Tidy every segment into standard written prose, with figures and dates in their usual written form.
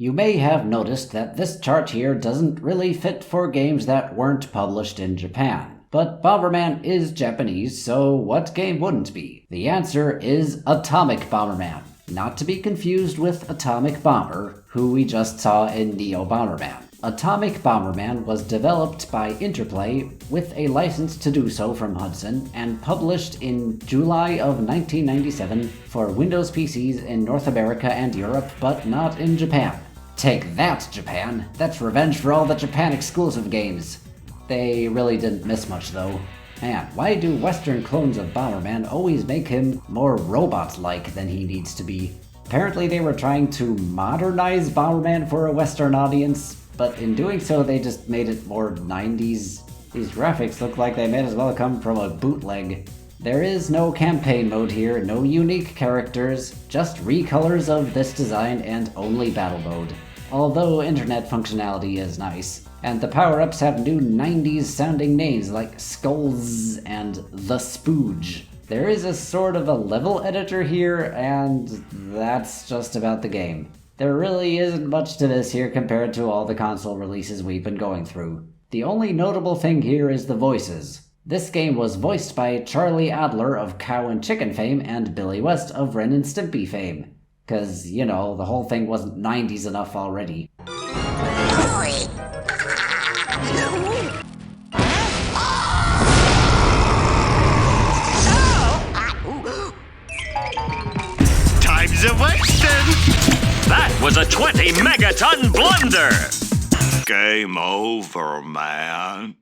You may have noticed that this chart here doesn't really fit for games that weren't published in Japan. But Bomberman is Japanese, so what game wouldn't be? The answer is Atomic Bomberman. Not to be confused with Atomic Bomber, who we just saw in Neo Bomberman. Atomic Bomberman was developed by Interplay with a license to do so from Hudson and published in July of 1997 for Windows PCs in North America and Europe, but not in Japan. Take that, Japan! That's revenge for all the Japan exclusive games. They really didn't miss much though. Man, why do Western clones of Bomberman always make him more robot-like than he needs to be? Apparently they were trying to modernize Bomberman for a Western audience, but in doing so they just made it more 90s. These graphics look like they may as well come from a bootleg. There is no campaign mode here, no unique characters, just recolors of this design and only battle mode. Although internet functionality is nice, and the power-ups have new 90s sounding names like Skulls and The Spooge. There is a sort of a level editor here, and that's just about the game. There really isn't much to this here compared to all the console releases we've been going through. The only notable thing here is the voices. This game was voiced by Charlie Adler of Cow and Chicken fame and Billy West of Ren and Stimpy fame. 'Cause, you know, the whole thing wasn't 90s enough already. Time's a-wasting! That was a 20-megaton blunder! Game over, man.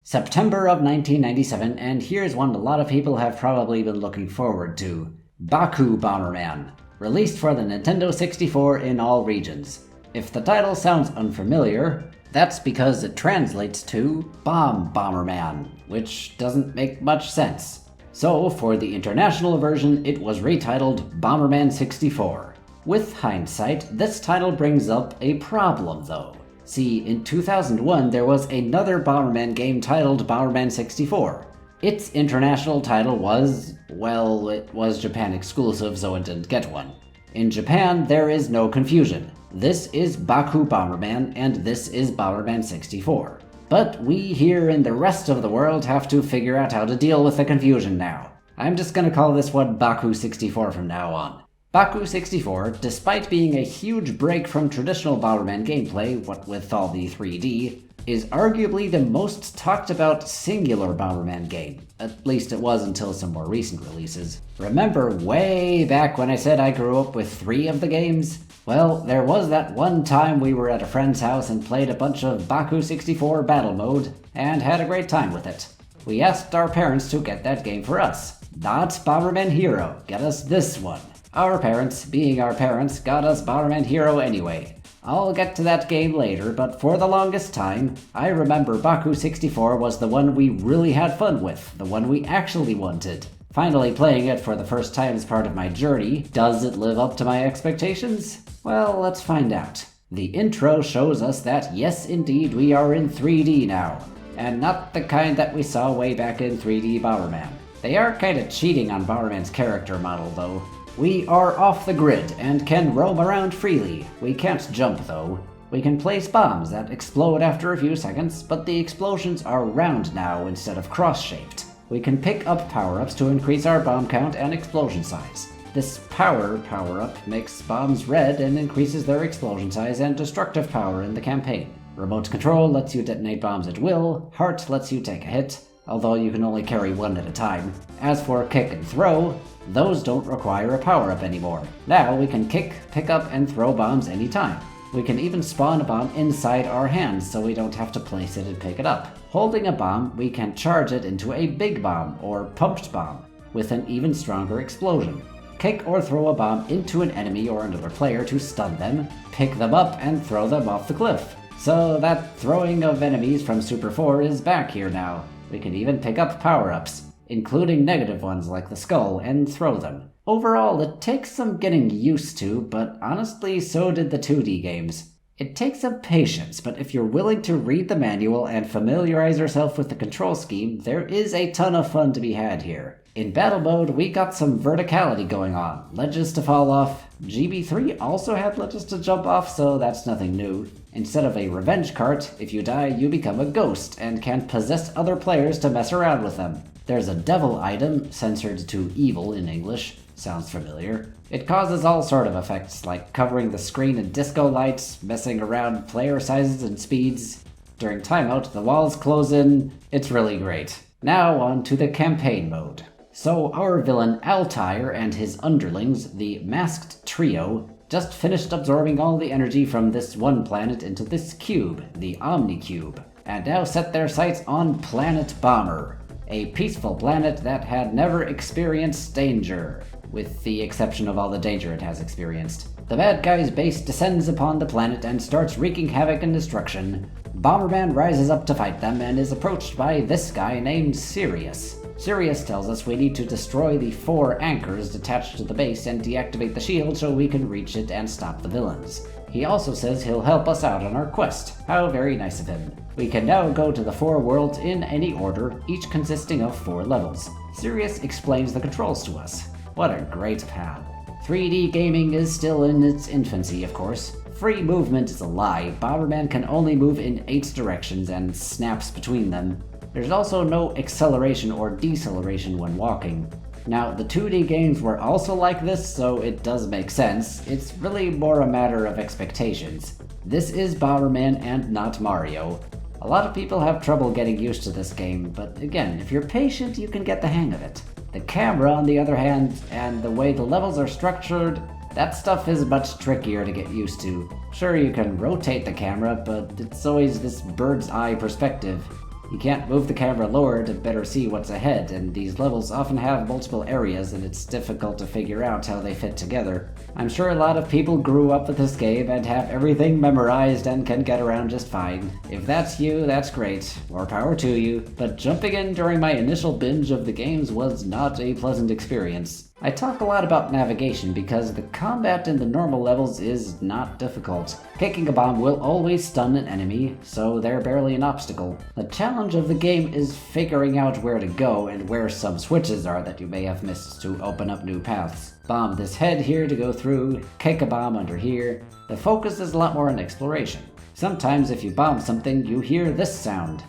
September of 1997, and here's one a lot of people have probably been looking forward to. Baku Bomberman, released for the Nintendo 64 in all regions. If the title sounds unfamiliar, that's because it translates to Bomb Bomberman, which doesn't make much sense. So, for the international version, it was retitled Bomberman 64. With hindsight, this title brings up a problem though. See, in 2001 there was another Bomberman game titled Bomberman 64. Its international title was, well, it was Japan exclusive, so it didn't get one. In Japan, there is no confusion. This is Baku Bomberman, and this is Bomberman 64. But we here in the rest of the world have to figure out how to deal with the confusion now. I'm just gonna call this one Baku 64 from now on. Baku 64, despite being a huge break from traditional Bomberman gameplay, what with all the 3D, is arguably the most talked about singular Bomberman game. At least it was until some more recent releases. Remember way back when I said I grew up with 3 of the games? Well, there was that one time we were at a friend's house and played a bunch of Baku 64 battle mode, and had a great time with it. We asked our parents to get that game for us. Not Bomberman Hero, get us this one. Our parents, being our parents, got us Bomberman Hero anyway. I'll get to that game later, but for the longest time, I remember Baku 64 was the one we really had fun with, the one we actually wanted. Finally playing it for the first time as part of my journey, does it live up to my expectations? Well, let's find out. The intro shows us that yes indeed we are in 3D now, and not the kind that we saw way back in 3D Bomberman. They are kinda cheating on Bomberman's character model though. We are off the grid and can roam around freely. We can't jump though. We can place bombs that explode after a few seconds, but the explosions are round now instead of cross-shaped. We can pick up power-ups to increase our bomb count and explosion size. This power-up makes bombs red and increases their explosion size and destructive power in the campaign. Remote control lets you detonate bombs at will, heart lets you take a hit, although you can only carry one at a time. As for kick and throw, those don't require a power-up anymore. Now we can kick, pick up, and throw bombs anytime. We can even spawn a bomb inside our hands so we don't have to place it and pick it up. Holding a bomb, we can charge it into a big bomb, or pumped bomb, with an even stronger explosion. Kick or throw a bomb into an enemy or another player to stun them, pick them up, and throw them off the cliff. So that throwing of enemies from Super 4 is back here now. We can even pick up power-ups, including negative ones like the skull, and throw them. Overall, it takes some getting used to, but honestly, so did the 2D games. It takes some patience, but if you're willing to read the manual and familiarize yourself with the control scheme, there is a ton of fun to be had here. In battle mode, we got some verticality going on, ledges to fall off, GB3 also had ledges to jump off, so that's nothing new. Instead of a revenge cart, if you die, you become a ghost and can possess other players to mess around with them. There's a devil item, censored to evil in English. Sounds familiar. It causes all sort of effects, like covering the screen in disco lights, messing around player sizes and speeds. During timeout, the walls close in. It's really great. Now on to the campaign mode. So our villain Altair and his underlings, the Masked Trio, just finished absorbing all the energy from this one planet into this cube, the Omnicube, and now set their sights on Planet Bomber, a peaceful planet that had never experienced danger, with the exception of all the danger it has experienced. The bad guy's base descends upon the planet and starts wreaking havoc and destruction. Bomberman rises up to fight them and is approached by this guy named Sirius. Sirius tells us we need to destroy the 4 anchors attached to the base and deactivate the shield so we can reach it and stop the villains. He also says he'll help us out on our quest. How very nice of him. We can now go to the 4 worlds in any order, each consisting of 4 levels. Sirius explains the controls to us. What a great pal. 3D gaming is still in its infancy, of course. Free movement is a lie. Bomberman can only move in 8 directions and snaps between them. There's also no acceleration or deceleration when walking. Now, the 2D games were also like this, so it does make sense. It's really more a matter of expectations. This is Bomberman and not Mario. A lot of people have trouble getting used to this game, but again, if you're patient, you can get the hang of it. The camera, on the other hand, and the way the levels are structured, that stuff is much trickier to get used to. Sure, you can rotate the camera, but it's always this bird's eye perspective. You can't move the camera lower to better see what's ahead, and these levels often have multiple areas and it's difficult to figure out how they fit together. I'm sure a lot of people grew up with this game and have everything memorized and can get around just fine. If that's you, that's great. More power to you. But jumping in during my initial binge of the games was not a pleasant experience. I talk a lot about navigation because the combat in the normal levels is not difficult. Kicking a bomb will always stun an enemy, so they're barely an obstacle. The challenge of the game is figuring out where to go and where some switches are that you may have missed to open up new paths. Bomb this head here to go through, kick a bomb under here. The focus is a lot more on exploration. Sometimes if you bomb something, you hear this sound.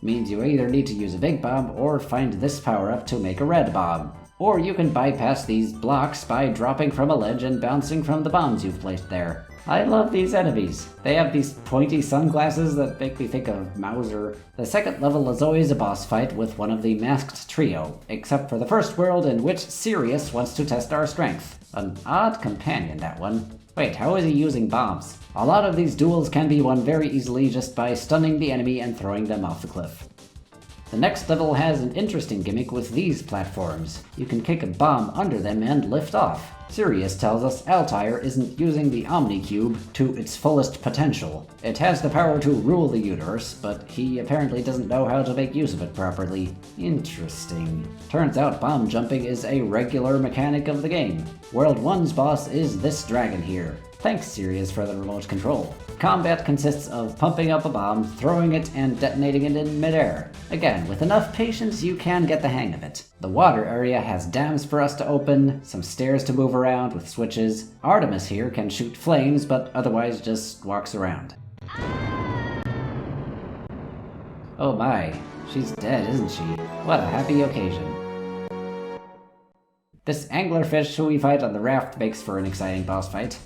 Means you either need to use a big bomb or find this power-up to make a red bomb. Or you can bypass these blocks by dropping from a ledge and bouncing from the bombs you've placed there. I love these enemies. They have these pointy sunglasses that make me think of Mauser. The second level is always a boss fight with one of the Masked Trio, except for the first world in which Sirius wants to test our strength. An odd companion, that one. Wait, how is he using bombs? A lot of these duels can be won very easily just by stunning the enemy and throwing them off the cliff. The next level has an interesting gimmick with these platforms. You can kick a bomb under them and lift off. Sirius tells us Altair isn't using the Omnicube to its fullest potential. It has the power to rule the universe, but he apparently doesn't know how to make use of it properly. Interesting. Turns out bomb jumping is a regular mechanic of the game. World 1's boss is this dragon here. Thanks, Sirius, for the remote control. Combat consists of pumping up a bomb, throwing it, and detonating it in midair. Again, with enough patience, you can get the hang of it. The water area has dams for us to open, some stairs to move around with switches. Artemis here can shoot flames, but otherwise just walks around. Oh my, she's dead, isn't she? What a happy occasion. This anglerfish who we fight on the raft makes for an exciting boss fight.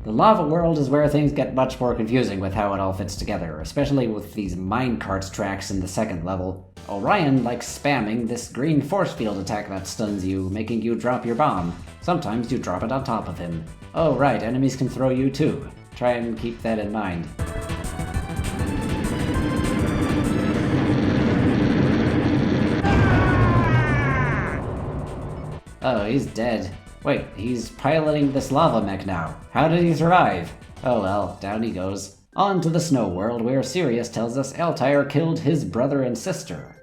The lava world is where things get much more confusing with how it all fits together, especially with these minecart tracks in the second level. Orion likes spamming this green force field attack that stuns you, making you drop your bomb. Sometimes you drop it on top of him. Oh right, enemies can throw you too. Try and keep that in mind. Oh, he's dead. Wait, he's piloting this lava mech now. How did he survive? Oh well, down he goes. On to the snow world, where Sirius tells us Altair killed his brother and sister.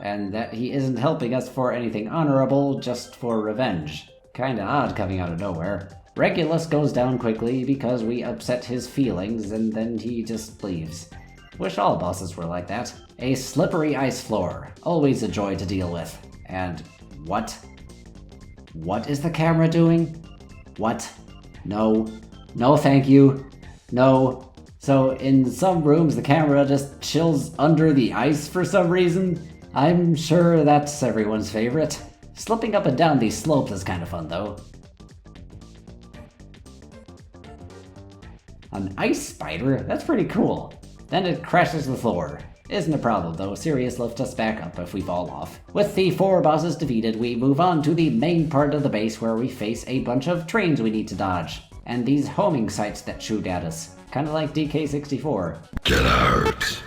And that he isn't helping us for anything honorable, just for revenge. Kinda odd coming out of nowhere. Regulus goes down quickly because we upset his feelings and then he just leaves. Wish all bosses were like that. A slippery ice floor, always a joy to deal with. And what? What is the camera doing? What? No. No thank you. No. So in some rooms the camera just chills under the ice for some reason? I'm sure that's everyone's favorite. Slipping up and down these slopes is kind of fun though. An ice spider? That's pretty cool. Then it crashes the floor. Isn't a problem though, Sirius lifts us back up if we fall off. With the 4 bosses defeated, we move on to the main part of the base where we face a bunch of trains we need to dodge. And these homing sites that shoot at us. Kinda like DK64. Get out!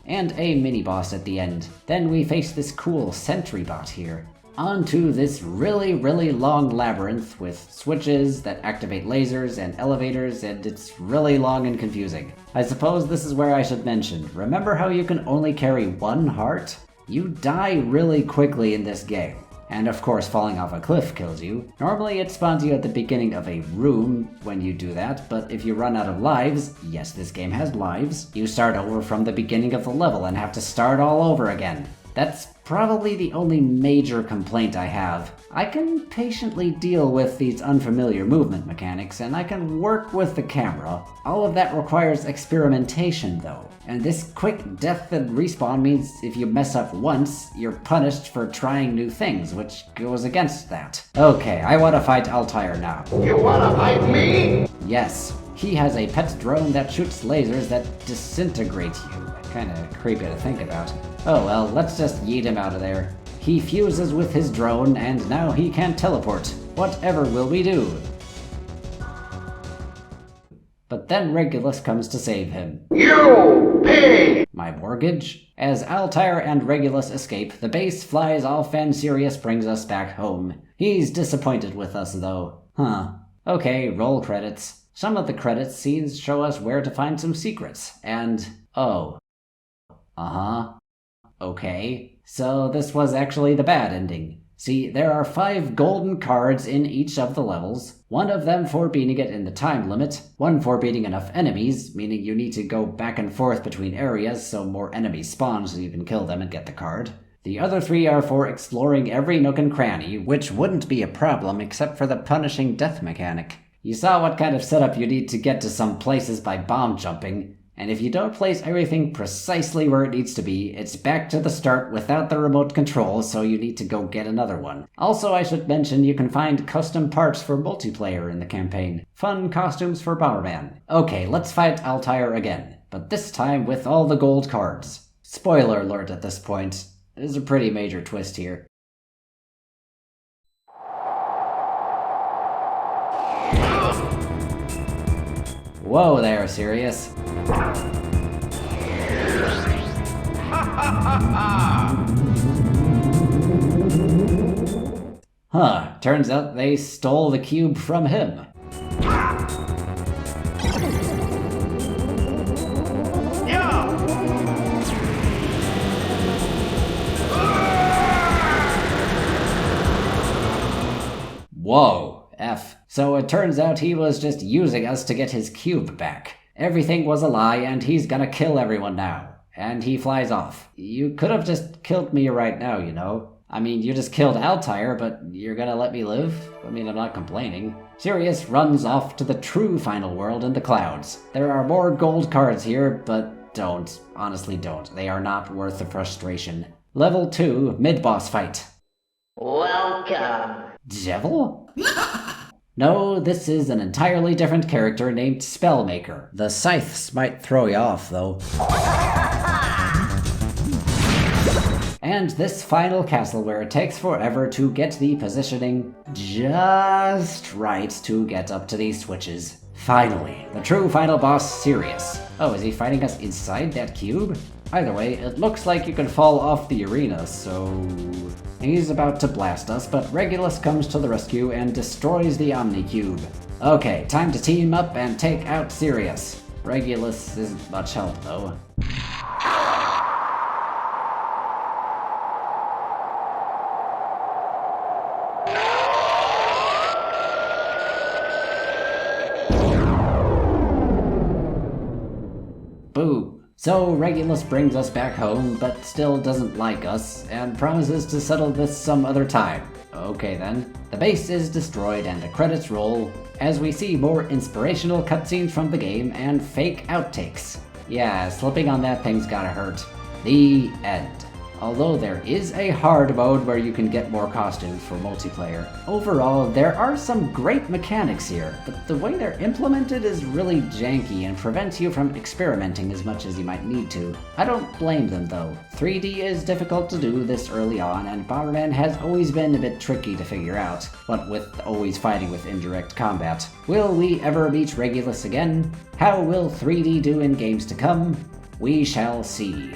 And a mini-boss at the end. Then we face this cool sentry bot here. Onto this really long labyrinth with switches that activate lasers and elevators, and it's really long and confusing. I suppose this is where I should mention, remember how you can only carry 1 heart? You die really quickly in this game. And of course falling off a cliff kills you. Normally it spawns you at the beginning of a room when you do that, but if you run out of lives, yes this game has lives, you start over from the beginning of the level and have to start all over again. That's probably the only major complaint I have. I can patiently deal with these unfamiliar movement mechanics, and I can work with the camera. All of that requires experimentation though, and this quick death and respawn means if you mess up once, you're punished for trying new things, which goes against that. Okay, I want to fight Altair now. You wanna fight me? Yes, he has a pet drone that shoots lasers that disintegrate you. Kinda creepy to think about. Oh well, let's just yeet him out of there. He fuses with his drone, and now he can't teleport. Whatever will we do? But then Regulus comes to save him. You pig! My mortgage? As Altair and Regulus escape, the base flies off and Sirius brings us back home. He's disappointed with us though. Huh. Okay, roll credits. Some of the credits scenes show us where to find some secrets, and oh. Uh-huh. Okay. So this was actually the bad ending. See, there are 5 golden cards in each of the levels, 1 of them for beating it in the time limit, 1 for beating enough enemies, meaning you need to go back and forth between areas so more enemies spawn so you can kill them and get the card. The other 3 are for exploring every nook and cranny, which wouldn't be a problem except for the punishing death mechanic. You saw what kind of setup you need to get to some places by bomb jumping. And if you don't place everything precisely where it needs to be, it's back to the start without the remote control, so you need to go get another one. Also, I should mention you can find custom parts for multiplayer in the campaign. Fun costumes for Bomberman. Okay, let's fight Altair again, but this time with all the gold cards. Spoiler alert at this point. There's a pretty major twist here. Whoa there, Sirius. Huh, turns out they stole the cube from him. Whoa, F. So it turns out he was just using us to get his cube back. Everything was a lie and he's gonna kill everyone now. And he flies off. You could have just killed me right now, you know. I mean, you just killed Altair, but you're gonna let me live? I mean, I'm not complaining. Sirius runs off to the true final world in the clouds. There are more gold cards here, but don't. Honestly, don't. They are not worth the frustration. Level 2, mid-boss fight. Welcome. Devil? No, this is an entirely different character named Spellmaker. The scythes might throw you off, though. And this final castle where it takes forever to get the positioning just right to get up to these switches. Finally, the true final boss, Sirius. Oh, is he fighting us inside that cube? Either way, it looks like you can fall off the arena, so... He's about to blast us, but Regulus comes to the rescue and destroys the Omni-Cube. Okay, time to team up and take out Sirius. Regulus isn't much help, though. So Regulus brings us back home, but still doesn't like us, and promises to settle this some other time. Okay then. The base is destroyed and the credits roll, as we see more inspirational cutscenes from the game and fake outtakes. Yeah, slipping on that thing's gotta hurt. The end. Although there is a hard mode where you can get more costumes for multiplayer. Overall, there are some great mechanics here, but the way they're implemented is really janky and prevents you from experimenting as much as you might need to. I don't blame them though. 3D is difficult to do this early on, and Bomberman has always been a bit tricky to figure out, what with always fighting with indirect combat. Will we ever beat Regulus again? How will 3D do in games to come? We shall see.